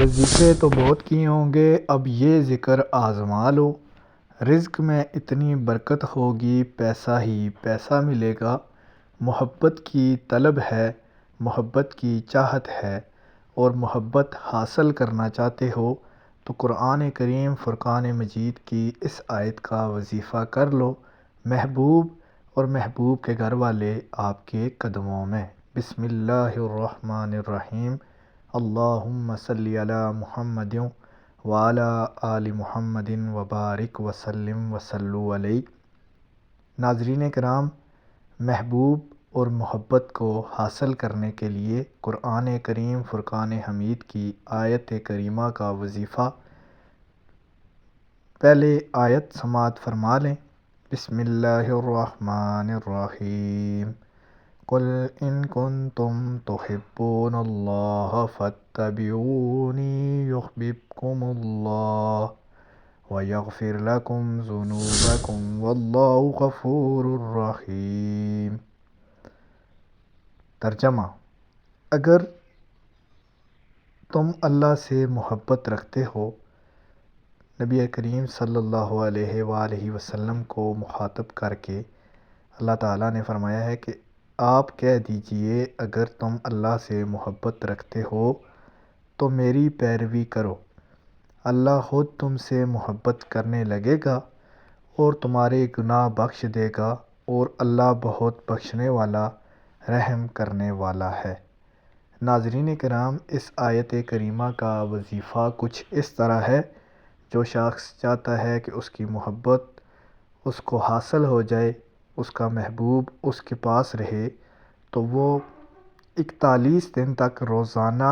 وظیفے تو بہت کیے ہوں گے، اب یہ ذکر آزما لو۔ رزق میں اتنی برکت ہوگی، پیسہ ہی پیسہ ملے گا۔ محبت کی طلب ہے، محبت کی چاہت ہے اور محبت حاصل کرنا چاہتے ہو تو قرآن کریم فرقان مجید کی اس آیت کا وظیفہ کر لو۔ محبوب اور محبوب کے گھر والے آپ کے قدموں میں۔ بسم اللہ الرحمن الرحیم۔ اللہم صلی علی محمد وعلی آل محمد وبارک وسلم وصلوا علیہ۔ ناظرین کرام، محبوب اور محبت کو حاصل کرنے کے لیے قرآن کریم فرقان حمید کی آیت کریمہ کا وظیفہ پہلے آیت سماعت فرما لیں۔ بسم اللہ الرحمن الرحیم۔ قل ان کنتم تحبون اللہ فاتبعونی یحببکم اللہ ویغفر لکم ذنوبکم واللہ غفور رحیم۔ ترجمہ: اگر تم اللہ سے محبت رکھتے ہو، نبی کریم صلی اللہ علیہ وآلہ وسلم کو مخاطب کر کے اللہ تعالیٰ نے فرمایا ہے کہ آپ کہہ دیجئے اگر تم اللہ سے محبت رکھتے ہو تو میری پیروی کرو، اللہ خود تم سے محبت کرنے لگے گا اور تمہارے گناہ بخش دے گا، اور اللہ بہت بخشنے والا، رحم کرنے والا ہے۔ ناظرین کرام، اس آیت کریمہ کا وظیفہ کچھ اس طرح ہے: جو شخص چاہتا ہے کہ اس کی محبت اس کو حاصل ہو جائے، اس کا محبوب اس کے پاس رہے، تو وہ 41 دن تک روزانہ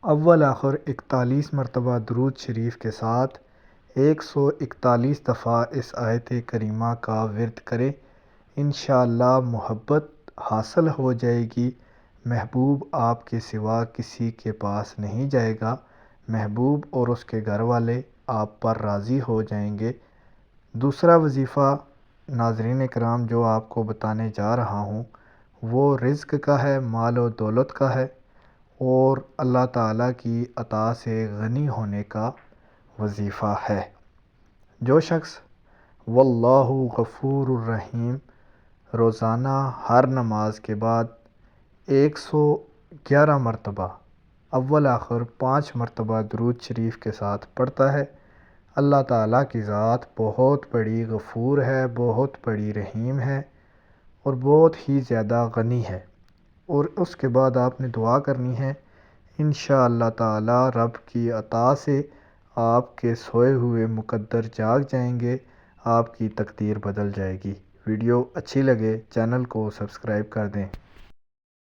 اول آخر 41 مرتبہ درود شریف کے ساتھ 141 دفعہ اس آیت کریمہ کا ورد کرے۔ انشاءاللہ محبت حاصل ہو جائے گی، محبوب آپ کے سوا کسی کے پاس نہیں جائے گا، محبوب اور اس کے گھر والے آپ پر راضی ہو جائیں گے۔ دوسرا وظیفہ ناظرین کرام جو آپ کو بتانے جا رہا ہوں وہ رزق کا ہے، مال و دولت کا ہے اور اللہ تعالیٰ کی عطا سے غنی ہونے کا وظیفہ ہے۔ جو شخص واللہ غفور الرحیم روزانہ ہر نماز کے بعد 111 مرتبہ اول آخر 5 مرتبہ درود شریف کے ساتھ پڑھتا ہے، اللہ تعالیٰ کی ذات بہت بڑی غفور ہے، بہت بڑی رحیم ہے اور بہت ہی زیادہ غنی ہے۔ اور اس کے بعد آپ نے دعا کرنی ہے، انشاءاللہ تعالیٰ رب کی عطا سے آپ کے سوئے ہوئے مقدر جاگ جائیں گے، آپ کی تقدیر بدل جائے گی۔ ویڈیو اچھی لگے چینل کو سبسکرائب کر دیں۔